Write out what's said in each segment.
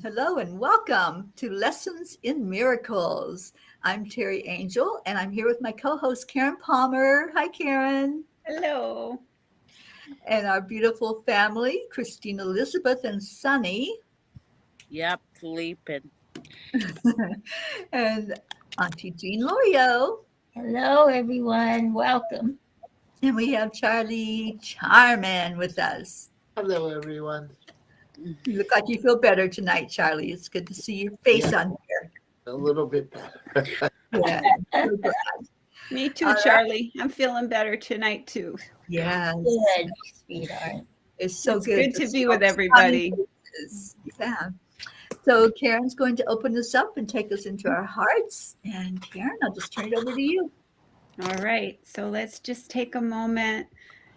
Hello and welcome to Lessons in Miracles. I'm Teri Angel and I'm here with my co-host Karen Palmer. Hi Karen. Hello. And our beautiful family, Christine Elizabeth and Sunny. Yep, sleeping. And Auntie Jean Lorio. Hello, everyone. Welcome. And we have Charlie Charman with us. Hello, everyone. You look like you feel better tonight, Charlie. It's good to see your face on here. A little bit better. Yeah. So glad. Me too, All right. Charlie. I'm feeling better tonight, too. Yes. Good, sweetheart. It's so It's good to see be all with the everybody. sunny faces. Yeah. So Karen's going to open us up and take us into our hearts. And Karen, I'll just turn it over to you. All right. So let's just take a moment.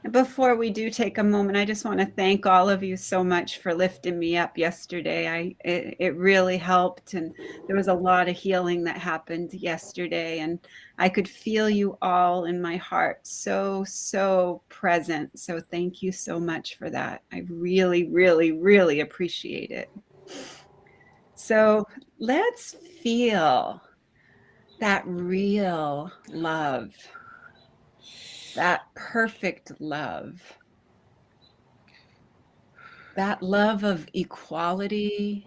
And before we do take a moment, I just want to thank all of you so much for lifting me up yesterday. It really helped, and there was a lot of healing that happened yesterday, and I could feel you all in my heart, so present. So thank you so much for that. I really appreciate it. So let's feel that real love. That perfect love, that love of equality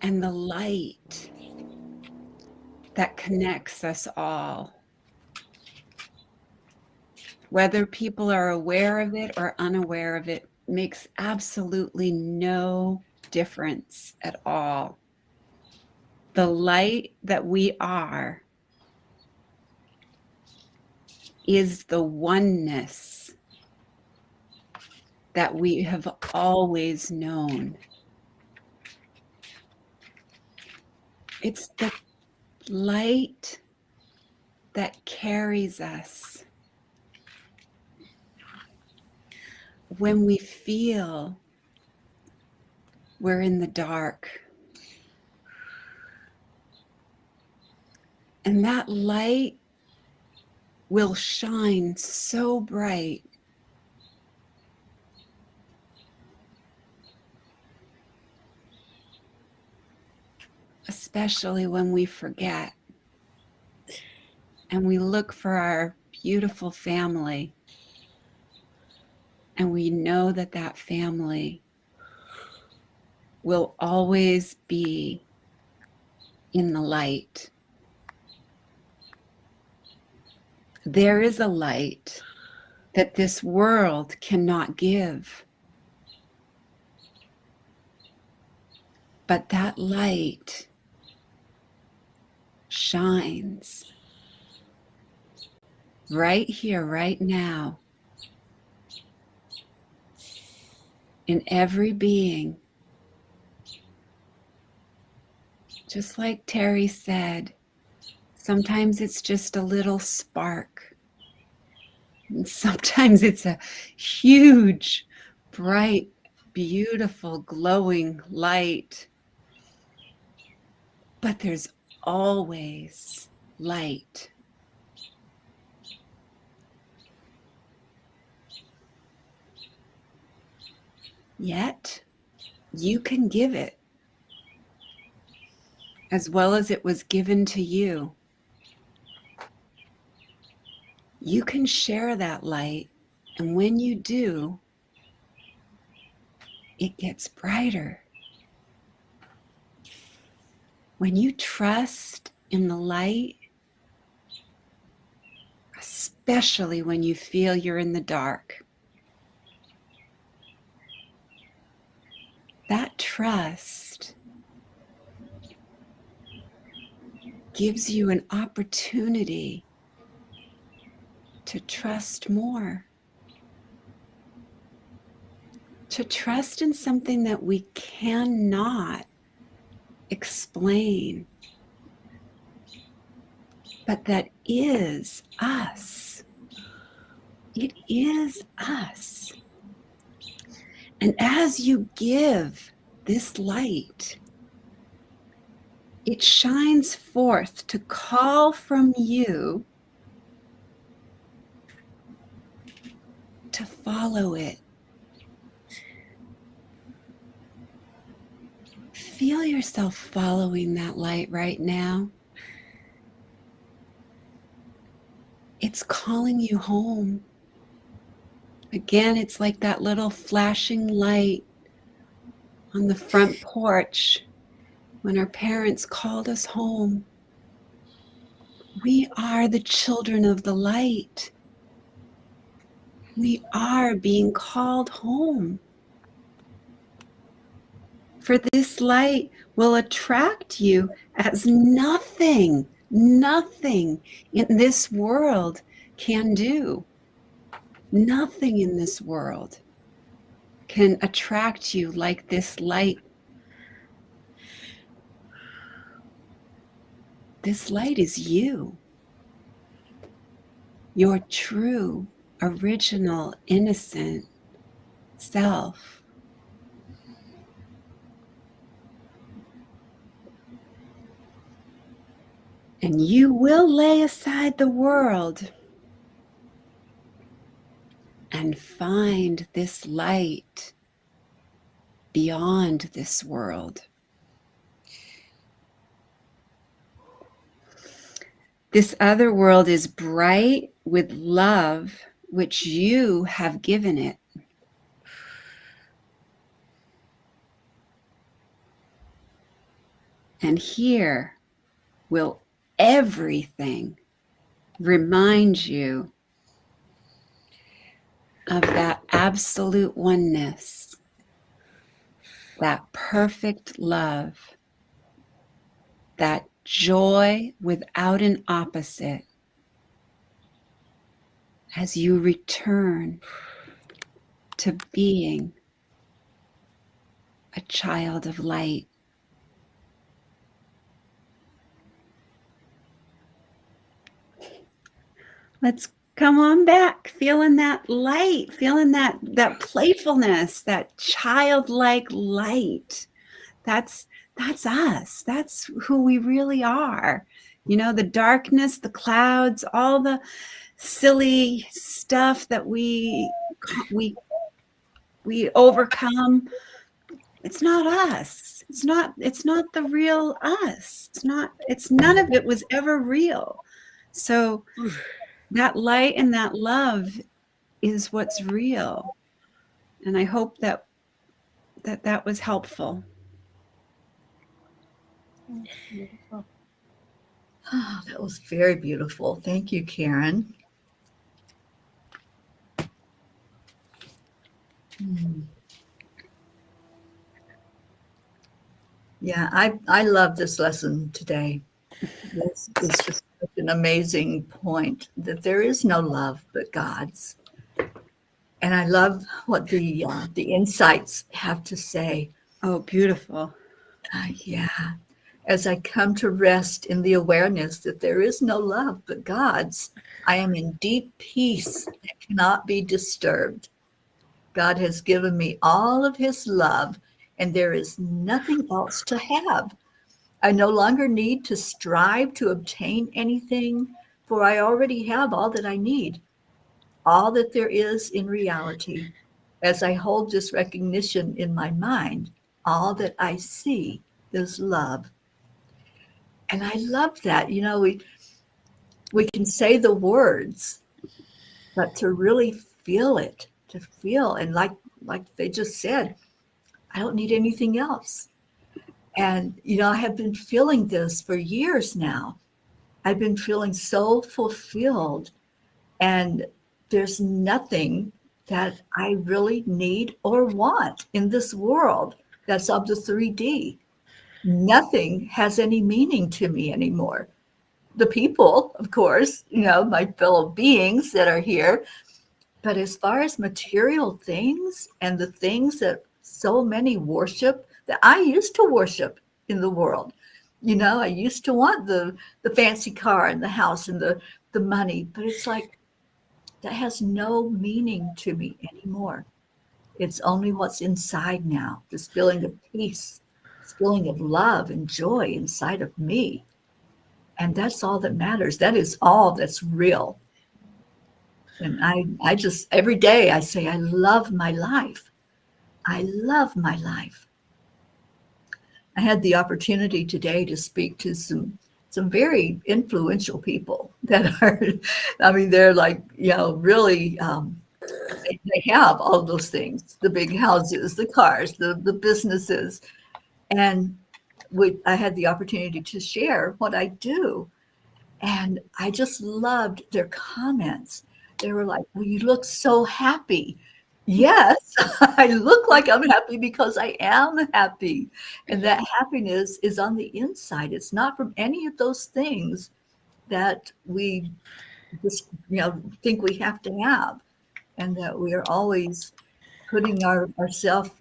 and the light that connects us all. Whether people are aware of it or unaware of it makes absolutely no difference at all. The light that we are is the oneness that we have always known. It's the light that carries us when we feel we're in the dark. And that light will shine so bright. Especially when we forget and we look for our beautiful family and we know that that family will always be in the light. There is a light that this world cannot give. But that light shines right here, right now, in every being. Just like Teri said, sometimes it's just a little spark. And sometimes it's a huge, bright, beautiful, glowing light. But there's always light. Yet, you can give it as well as it was given to you. You can share that light, and when you do, it gets brighter. When you trust in the light, especially when you feel you're in the dark, that trust gives you an opportunity to trust more. To trust in something that we cannot explain, but that is us. It is us. And as you give this light, it shines forth to call from you to follow it. feel yourself following that light right now. It's calling you home. Again, it's like that little flashing light on the front porch when our parents called us home. We are the children of the light. We are being called home. For this light will attract you as nothing in this world can do. Nothing in this world can attract you like this light. This light is you. Your true, original, innocent self. And you will lay aside the world and find this light beyond this world. This other world is bright with love, which you have given it. And here will everything remind you of that absolute oneness, that perfect love, that joy without an opposite as you return to being a child of light. Let's come on back, feeling that light, feeling that playfulness, that childlike light. That's us. That's who we really are. You know, the darkness, the clouds, all the silly stuff that we overcome. It's not us. It's not the real us. It's none of it was ever real. So that light and that love is what's real. And I hope that was helpful. Beautiful. Oh, that was very beautiful. Thank you, Karen. Yeah, I love this lesson today. It's just such an amazing point that there is no love but God's. And I love what the insights have to say. Oh, beautiful. Yeah. As I come to rest in the awareness that there is no love but God's, I am in deep peace that cannot be disturbed. God has given me all of his love, and there is nothing else to have. I no longer need to strive to obtain anything, for I already have all that I need, all that there is in reality. As I hold this recognition in my mind, all that I see is love. And I love that. You know, we can say the words, but to really feel it, to feel, and like they just said, I don't need anything else. And, you know, I have been feeling this for years now. I've been feeling so fulfilled, and there's nothing that I really need or want in this world that's of the 3D. Nothing has any meaning to me anymore. The people, of course, you know, my fellow beings that are here. But as far as material things and the things that so many worship, that I used to worship in the world, you know, I used to want the fancy car and the house and the money, but it's like that has no meaning to me anymore. It's only what's inside now, this feeling of peace, this feeling of love and joy inside of me. And that's all that matters. That is all that's real. And I just, every day I say, I love my life. I love my life. I had the opportunity today to speak to some very influential people that are, I mean, they're like, really, they have all those things, the big houses, the cars, the businesses. And I had the opportunity to share what I do. And I just loved their comments. They were like, well, you look so happy. Yes, I look like I'm happy because I am happy. And that happiness is on the inside. It's not from any of those things that we just, think we have to have. And that we are always putting ourselves,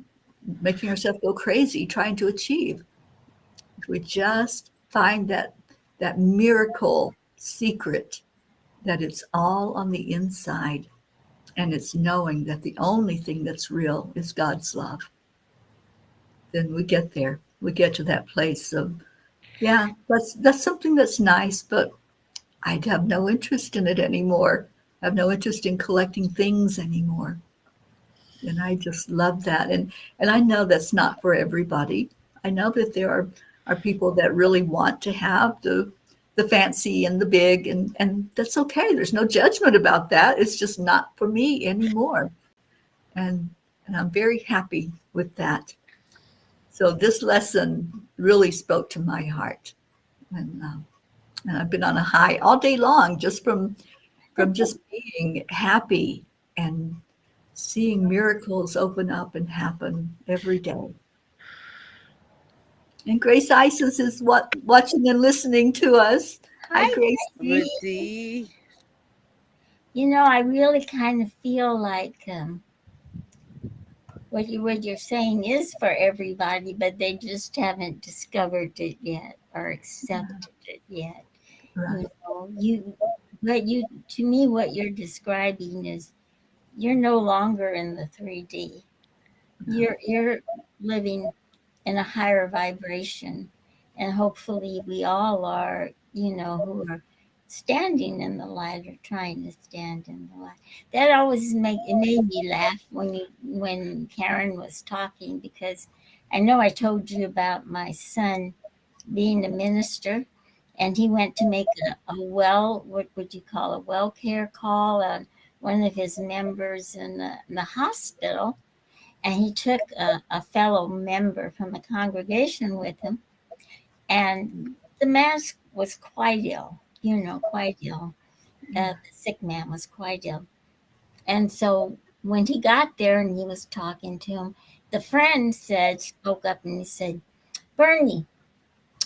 making ourselves go crazy, trying to achieve. If we just find that miracle secret, that it's all on the inside, and it's knowing that the only thing that's real is God's love, then we get there. We get to that place of, yeah, that's something that's nice, but I'd have no interest in it anymore. I have no interest in collecting things anymore. And I just love that. And I know that's not for everybody. I know that there are people that really want to have the fancy and the big, and that's okay. There's no judgment about that. It's just not for me anymore. And I'm very happy with that. So this lesson really spoke to my heart. And I've been on a high all day long just from just being happy and seeing miracles open up and happen every day. And Grace Isis is watching and listening to us. Hi, Grace. Ruthie. I really kind of feel like what you're saying is for everybody, but they just haven't discovered it yet or accepted it yet. Right. To me, what you're describing is you're no longer in the 3D. You're living in a higher vibration, and hopefully we all are, who are standing in the light or trying to stand in the light. That always made me laugh when Karen was talking, because I know I told you about my son being a minister, and he went to make what would you call a well care call on one of his members in the hospital. And he took a fellow member from the congregation with him. And the man was quite ill, quite ill. The sick man was quite ill. And so when he got there and he was talking to him, the friend spoke up and he said, Bernie,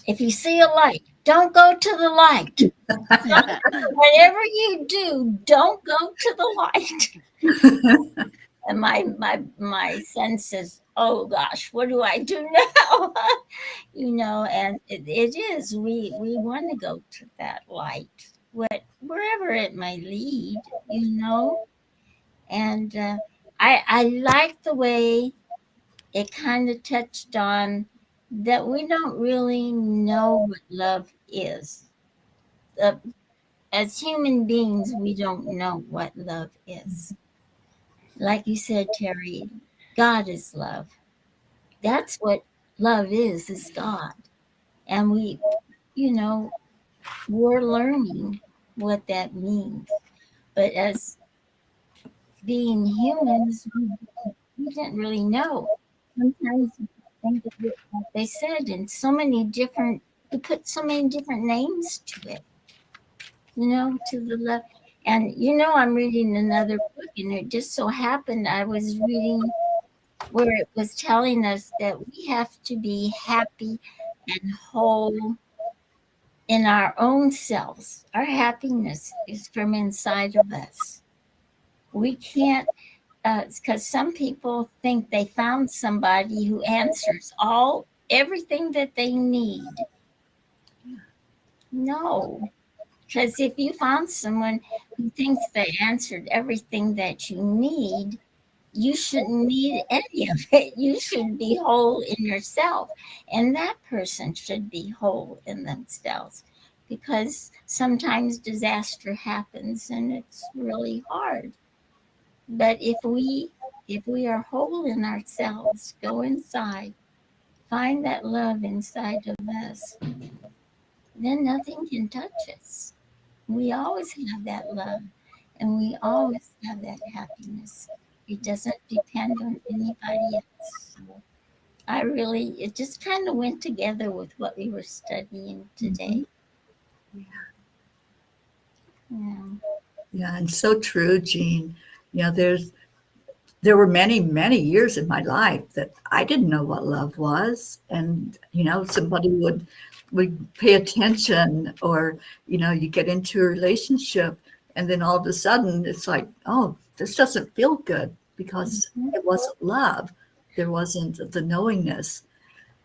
if you see a light, don't go to the light. Whatever you do, don't go to the light. And my son says, oh gosh, what do I do now? And it is, we want to go to that light, wherever it may lead, And I like the way it kind of touched on that we don't really know what love is. As human beings, we don't know what love is. Like you said, Teri, God is love. That's what love is God. And we're learning what that means. But as being humans, we didn't really know. Sometimes we think of it, like they said, in we put so many different names to it, to the love. And, I'm reading another book, and it just so happened I was reading where it was telling us that we have to be happy and whole in our own selves. Our happiness is from inside of us. We can't, because some people think they found somebody who answers everything that they need. No, because if you found someone who thinks they answered everything that you need, you shouldn't need any of it. You should be whole in yourself. And that person should be whole in themselves, because sometimes disaster happens and it's really hard. But if we are whole in ourselves, go inside find that love inside of us, then nothing can touch us. We always have that love and we always have that happiness. It doesn't depend on anybody else. So it just kind of went together with what we were studying today. Yeah. Yeah, and so true, Jean. You know, there were many, many years in my life that I didn't know what love was. And, you know, somebody would pay attention, or, you know, you get into a relationship and then all of a sudden it's like, oh, this doesn't feel good because it wasn't love. There wasn't the knowingness.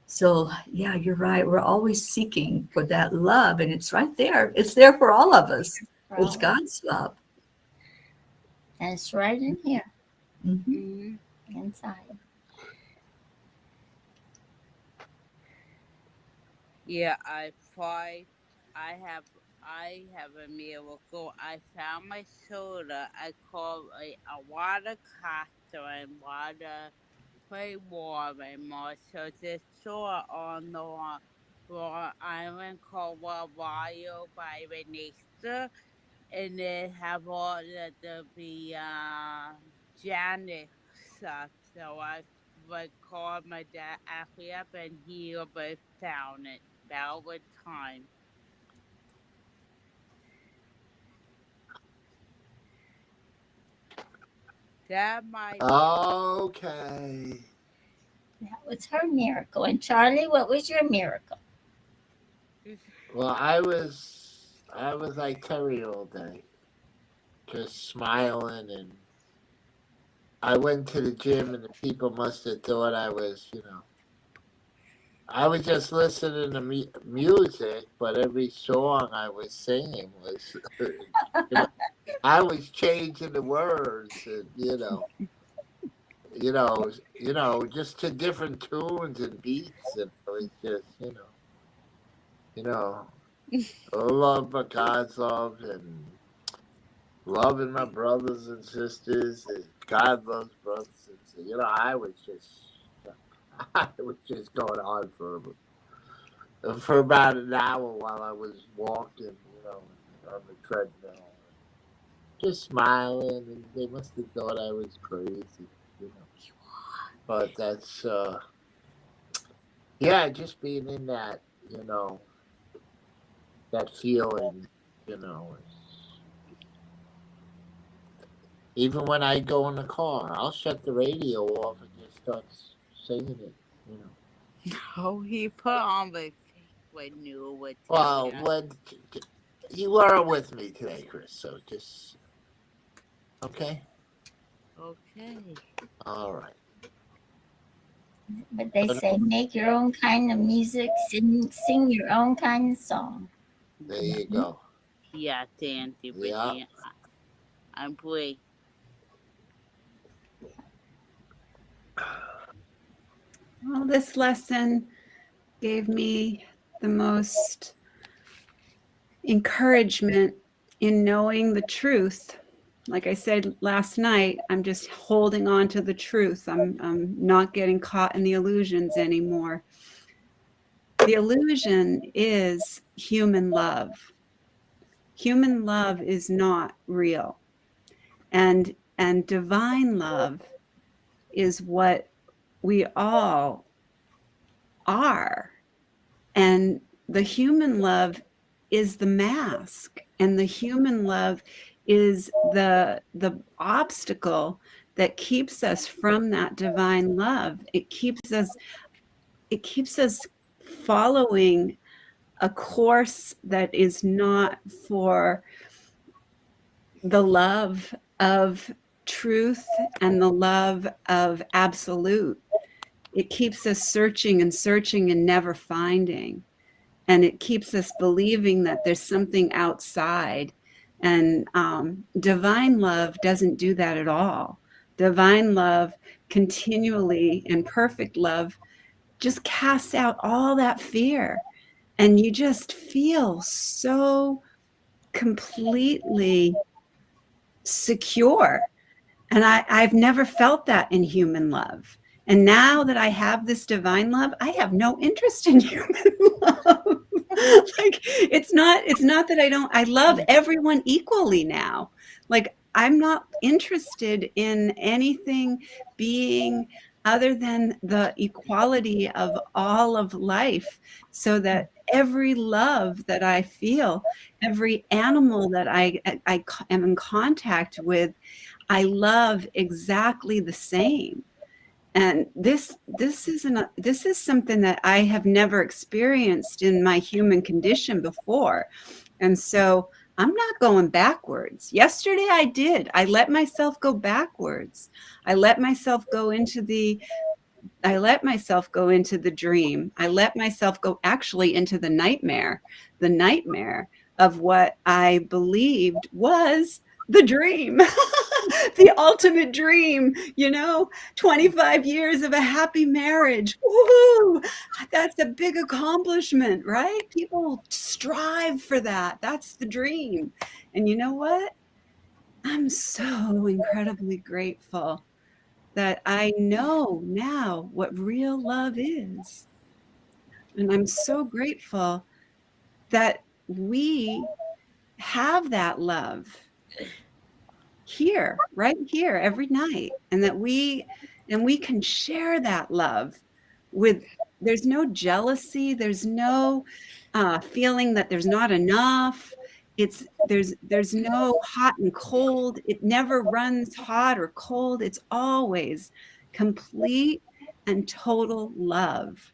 So yeah, you're right. We're always seeking for that love, and it's right there. It's there for all of us. It's God's love. And it's right in here, Mhm. inside. Yeah, I have a miracle. I found my soda. I called a water cooler and water play warm and more. So this store on the Long Island called Wild by Vanessa, and they have all the Janet stuff. So I would call my dad actually up, and he would found it about with time. That might Okay. That was her miracle. And Charlie, what was your miracle? Well, I was like Teri all day, just smiling, and I went to the gym, and the people must have thought I was, I was just listening to music, but every song I was singing was, I was changing the words, and just to different tunes and beats, and it was just, love my God's love, and loving my brothers and sisters, and God loves brothers and sisters. I was just going on for about an hour while I was walking, on the treadmill, just smiling, and they must have thought I was crazy, But that's just being in that, that feeling, Even when I go in the car, I'll shut the radio off and just start singing it, Oh, he put on the fake when you were Well, when you were with me today, Chris, so just okay. Okay. All right. But they say make your own kind of music, sing your own kind of song. There you go. Yeah, thank you, Yeah. I'm free. Well, this lesson gave me the most encouragement in knowing the truth. Like I said last night, I'm just holding on to the truth. I'm not getting caught in the illusions anymore. The illusion is human love. Human love is not real. And divine love is what we all are. And the human love is the mask, and the human love is the obstacle that keeps us from that divine love. It keeps us following a course that is not for the love of truth and the love of absolute. It keeps us searching and searching and never finding. And it keeps us believing that there's something outside. And divine love doesn't do that at all. Divine love continually, and perfect love just casts out all that fear. And you just feel so completely secure. And I've never felt that in human love. And now that I have this divine love, I have no interest in human love. Like, it's not that I love everyone equally now. Like, I'm not interested in anything being other than the equality of all of life, so that every love that I feel, every animal that I am in contact with, I love exactly the same. And this is something that I have never experienced in my human condition before. And so I'm not going backwards. Yesterday I did. I let myself go backwards. I let myself go into the dream. I let myself go actually into the nightmare of what I believed was the dream, the ultimate dream, 25 years of a happy marriage. Woohoo! That's a big accomplishment, right? People strive for that. That's the dream. And you know what? I'm so incredibly grateful that I know now what real love is. And I'm so grateful that we have that love here, right here, every night, and that we can share that love with. There's no jealousy, there's no feeling that there's not enough. There's no hot and cold. It never runs hot or cold. It's always complete and total love.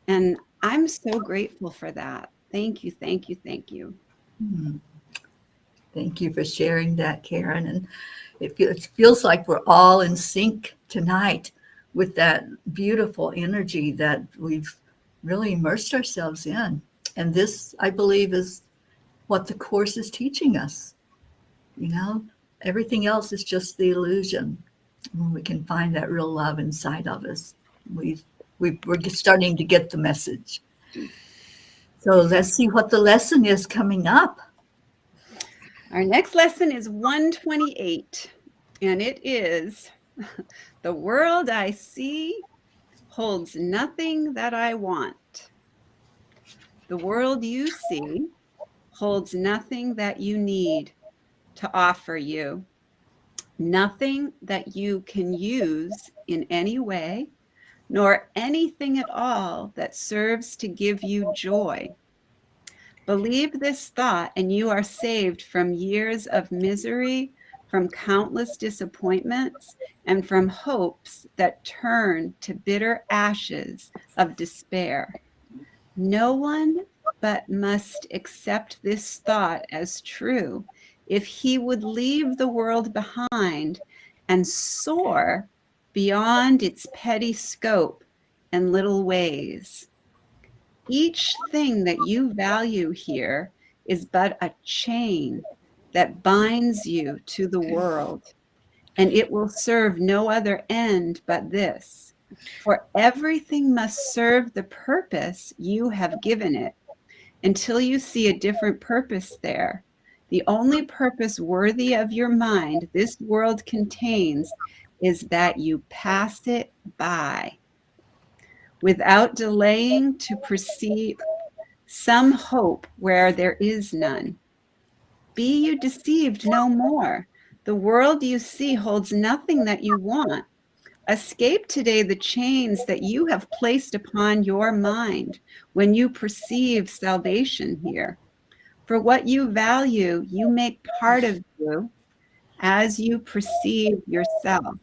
And I'm so grateful for that. Thank you, thank you, thank you. Mm. Thank you for sharing that, Karen. And it feels like we're all in sync tonight with that beautiful energy that we've really immersed ourselves in. And this, I believe, is what the Course is teaching us. Everything else is just the illusion. When we can find that real love inside of us, we're starting to get the message. So let's see what the lesson is coming up. Our next lesson is 128, and it is, the world I see holds nothing that I want. The world you see holds nothing that you need to offer you. Nothing that you can use in any way, nor anything at all that serves to give you joy. Believe this thought, and you are saved from years of misery, from countless disappointments, and from hopes that turn to bitter ashes of despair. No one but must accept this thought as true if he would leave the world behind and soar beyond its petty scope and little ways. Each thing that you value here is but a chain that binds you to the world, and it will serve no other end but this. For everything must serve the purpose you have given it until you see a different purpose there. The only purpose worthy of your mind this world contains is that you pass it by without delaying to perceive some hope where there is none. Be you deceived no more. The world you see holds nothing that you want. Escape today the chains that you have placed upon your mind when you perceive salvation here. For what you value, you make part of you as you perceive yourself.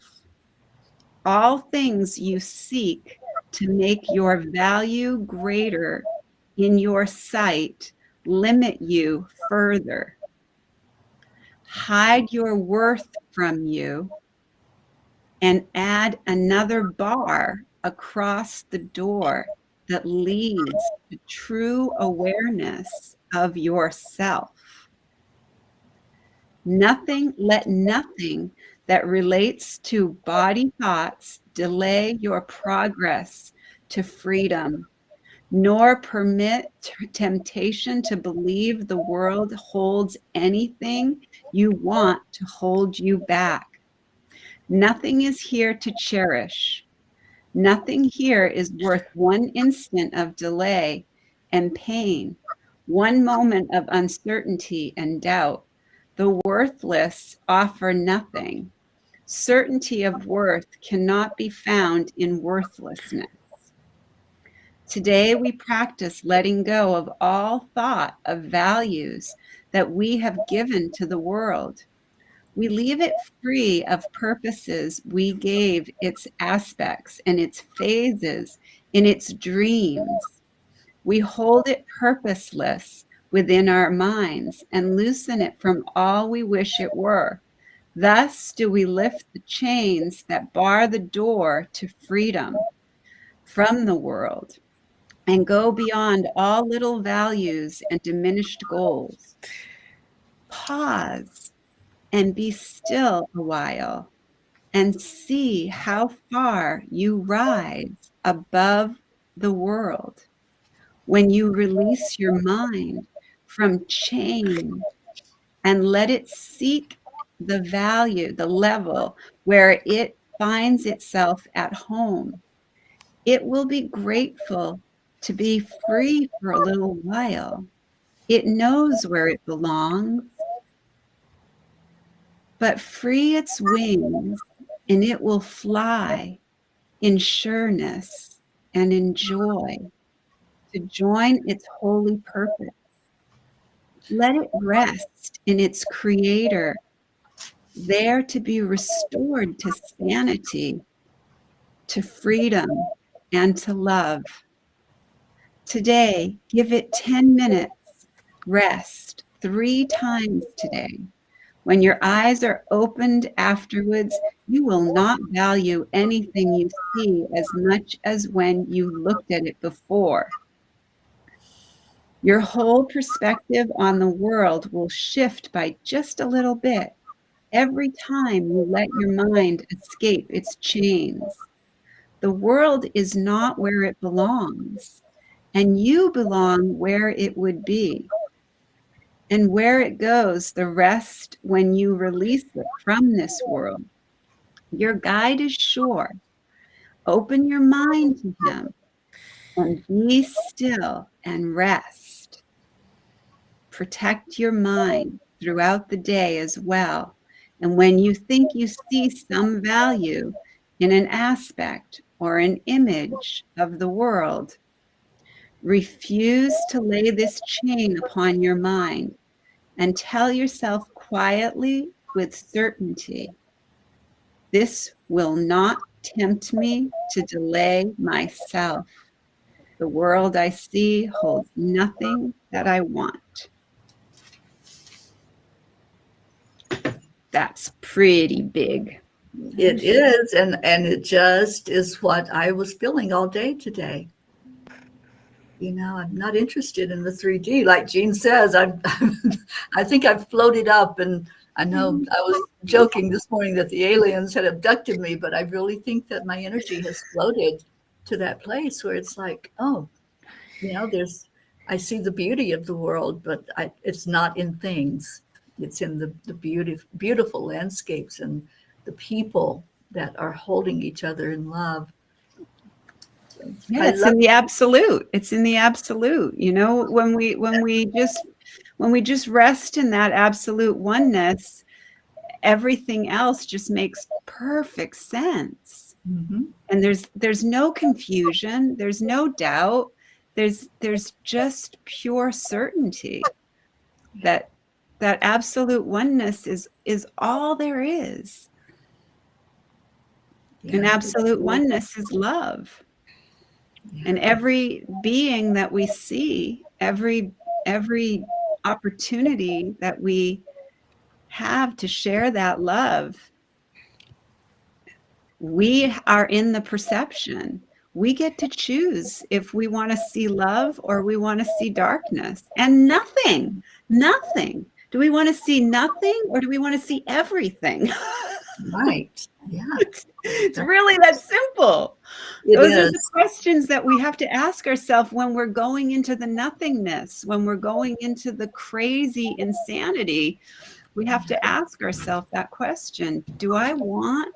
All things you seek to make your value greater in your sight limit you further. Hide your worth from you and add another bar across the door that leads to true awareness of yourself. Let nothing that relates to body thoughts delay your progress to freedom, nor permit temptation to believe the world holds anything you want to hold you back. Nothing is here to cherish. Nothing here is worth one instant of delay and pain, one moment of uncertainty and doubt. The worthless offer nothing. Certainty of worth cannot be found in worthlessness. Today, we practice letting go of all thought of values that we have given to the world. We leave it free of purposes we gave its aspects and its phases in its dreams. We hold it purposeless within our minds and loosen it from all we wish it were. Thus do we lift the chains that bar the door to freedom from the world and go beyond all little values and diminished goals. Pause and be still a while and see how far you rise above the world when you release your mind from chain and let it seek the value, the level where it finds itself at home. It will be grateful to be free for a little while. It knows where it belongs. But free its wings, and it will fly in sureness and in joy to join its holy purpose. Let it rest in its creator, there to be restored to sanity, to freedom, and to love. Today, give it 10 minutes, rest 3 times today. When your eyes are opened afterwards, you will not value anything you see as much as when you looked at it before. Your whole perspective on the world will shift by just a little bit every time you let your mind escape its chains. The world is not where it belongs, and you belong where it would be. And where it goes, the rest when you release it from this world. Your guide is sure. Open your mind to him and be still and rest. Protect your mind throughout the day as well. And when you think you see some value in an aspect or an image of the world, refuse to lay this chain upon your mind and tell yourself quietly with certainty, this will not tempt me to delay myself. The world I see holds nothing that I want. That's pretty big. It is, and it just is what I was feeling all day today. You know, I'm not interested in the 3D. Like Jean says, I think I've floated up, and I know I was joking this morning that the aliens had abducted me, but I really think that my energy has floated to that place where it's like, oh, you know, I see the beauty of the world, but it's not in things. It's in the beautiful landscapes and the people that are holding each other in love. Yeah, it's in the absolute. It's in the absolute. You know, when we just rest in that absolute oneness, everything else just makes perfect sense. Mm-hmm. And there's no confusion, there's no doubt, there's just pure certainty that absolute oneness is all there is. Yeah. And absolute oneness is love. Yeah. And every being that we see, every opportunity that we have to share that love, we are in the perception. We get to choose if we want to see love or we want to see darkness. And nothing. Do we want to see nothing or do we want to see everything? Right. Yeah. It's really that simple. Those are the questions that we have to ask ourselves when we're going into the nothingness, when we're going into the crazy insanity. We have to ask ourselves that question. Do I want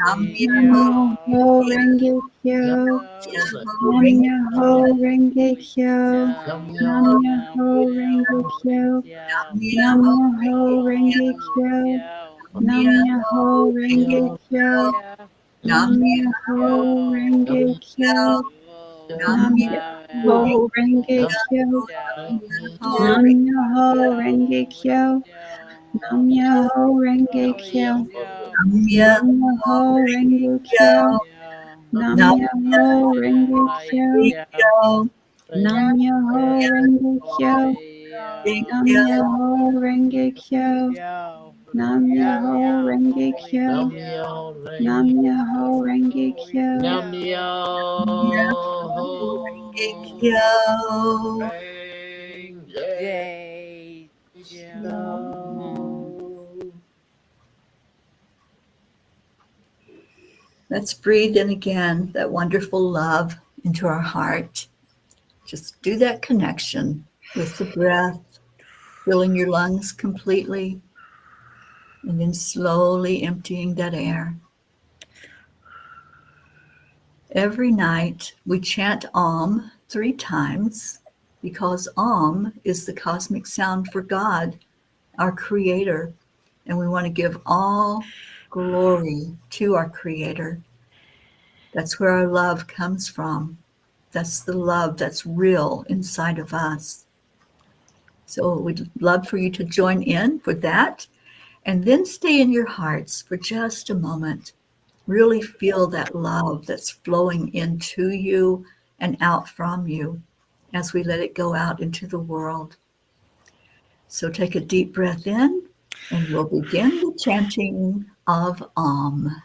Myoho Renge Kyo. Nam Myoho Renge Kyo. Nam Myoho Renge Kyo. Nam Myoho Renge Kyo. Nam Myoho Renge Kyo. Nam Myoho Renge Kyo. Nam Myoho Renge Kyo. Nam Myoho Renge Kyo. Nam Myoho Renge Kyo. Nam Myoho Renge Kyo. Nam Myoho Renge Kyo. Nam Myoho Renge Kyo. Nam Myoho Renge Kyo. Nam Myoho Renge Kyo. Nam Myoho Renge Kyo. Nam Myoho Renge Let's breathe in again that wonderful love into our heart. Just do that connection with the breath, filling your lungs completely, and then slowly emptying that air. Every night we chant Om 3 times because Om is the cosmic sound for God, our Creator, and we want to give all glory to our Creator. That's where our love comes from. That's the love that's real inside of us. So we'd love for you to join in for that, and then stay in your hearts for just a moment. Really feel that love that's flowing into you and out from you as we let it go out into the world. So take a deep breath in, and we'll begin the chanting of Om.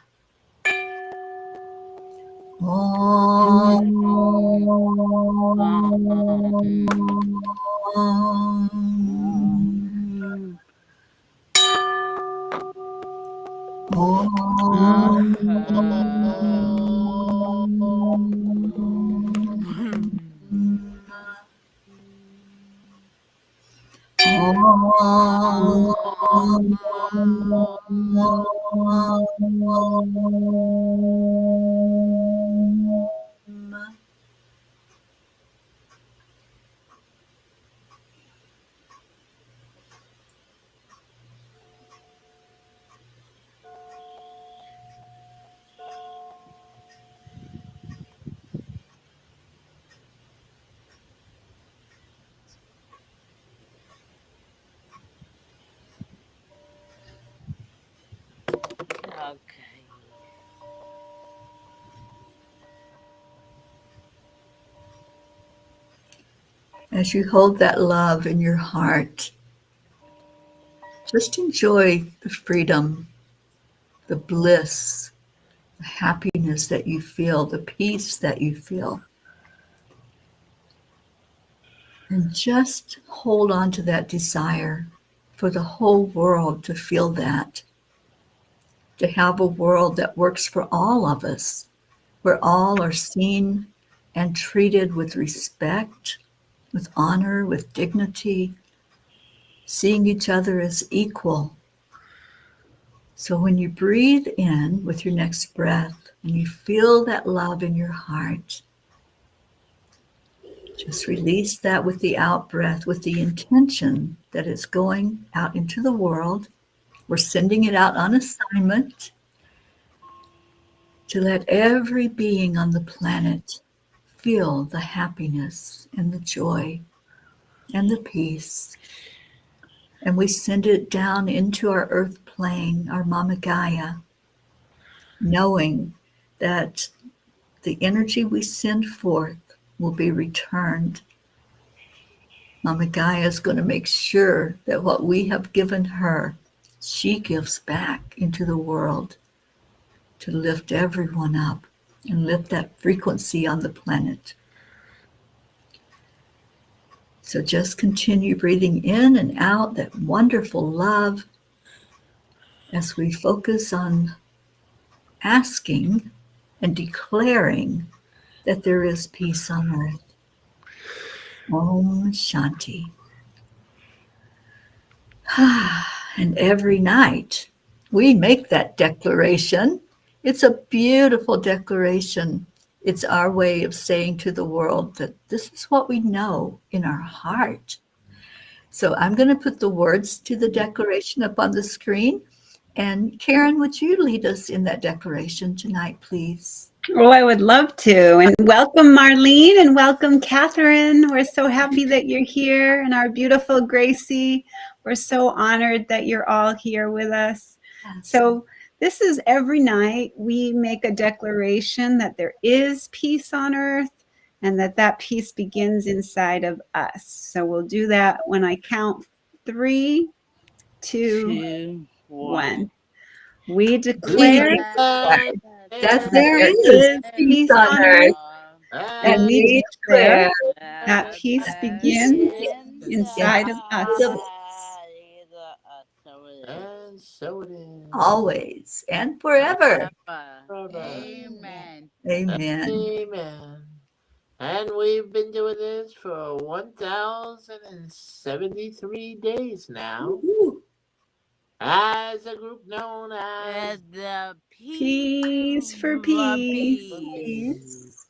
Om. Okay. As you hold that love in your heart, just enjoy the freedom, the bliss, the happiness that you feel, the peace that you feel. And just hold on to that desire for the whole world to feel that, to have a world that works for all of us, where all are seen and treated with respect, with honor, with dignity, seeing each other as equal. So when you breathe in with your next breath and you feel that love in your heart, just release that with the out breath, with the intention that it's going out into the world. We're sending it out on assignment to let every being on the planet feel the happiness and the joy and the peace. And we send it down into our earth plane, our Mama Gaia, knowing that the energy we send forth will be returned. Mama Gaia is going to make sure that what we have given her, she gives back into the world to lift everyone up and lift that frequency on the planet. So just continue breathing in and out that wonderful love as we focus on asking and declaring that there is peace on earth. Om Shanti. And every night we make that declaration It's a beautiful declaration. It's our way of saying to the world that this is what we know in our heart. So I'm going to put the words to the declaration up on the screen. And Karen, would you lead us in that declaration tonight, please? Oh, I would love to. And welcome, Marlene, and welcome, Catherine. We're so happy that you're here. And our beautiful Gracie, we're so honored that you're all here with us. So this is every night we make a declaration that there is peace on earth and that peace begins inside of us. So we'll do that when I count 3, 2, 1. We declare that there is peace on earth, and we declare that peace begins inside of us. And so it is. Always and forever. Amen. Amen. Amen. And we've been doing this for 1,073 days now. Ooh. As a group known As as the Peace for peace.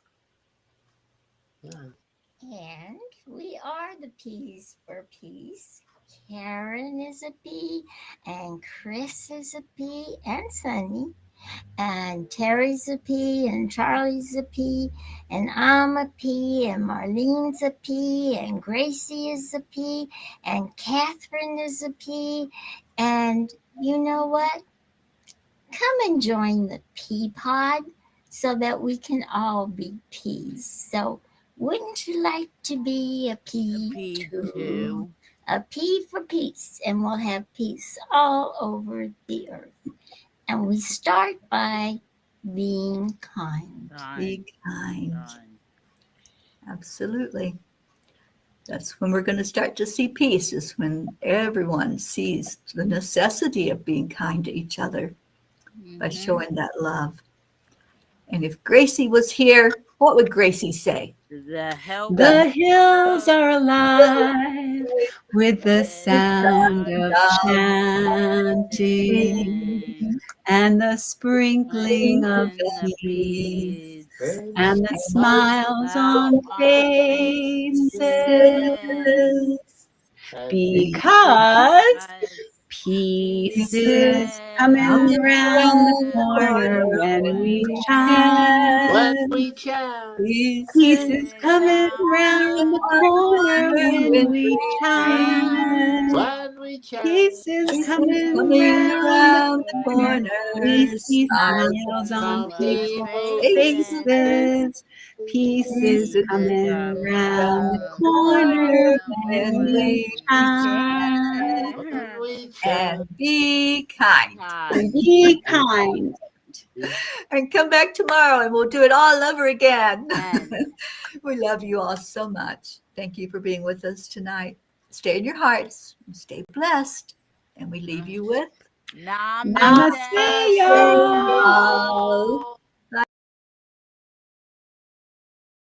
Yeah. And we are the P's for Peace. Karen is a P, and Chris is a P, and Sunny, and Teri's a P, and Charlie's a P, and I'm a P, and Marlene's a P, and Gracie is a P, and Catherine is a P. And you know what? Come and join the P pod so that we can all be P's. So wouldn't you like to be a P too? A P for peace, and we'll have peace all over the earth. And we start by being kind. Be kind. Absolutely. That's when we're going to start to see peace, is when everyone sees the necessity of being kind to each other by showing that love. And if Gracie was here, what would Gracie say? The hills are alive with the sound of chanting and the sprinkling of peace and the smiles on faces, because peace is coming round the corner when we chant. When we chant. Peace is coming round the corner when we chant. When we chant. Peace is coming round the corner. We see smiles on people's faces. Peace is coming round the corner when we chant. And be kind. Be kind. And come back tomorrow and we'll do it all over again. We love you all so much. Thank you for being with us tonight. Stay in your hearts and stay blessed. And we leave you with Namaste. Namaste, y'all.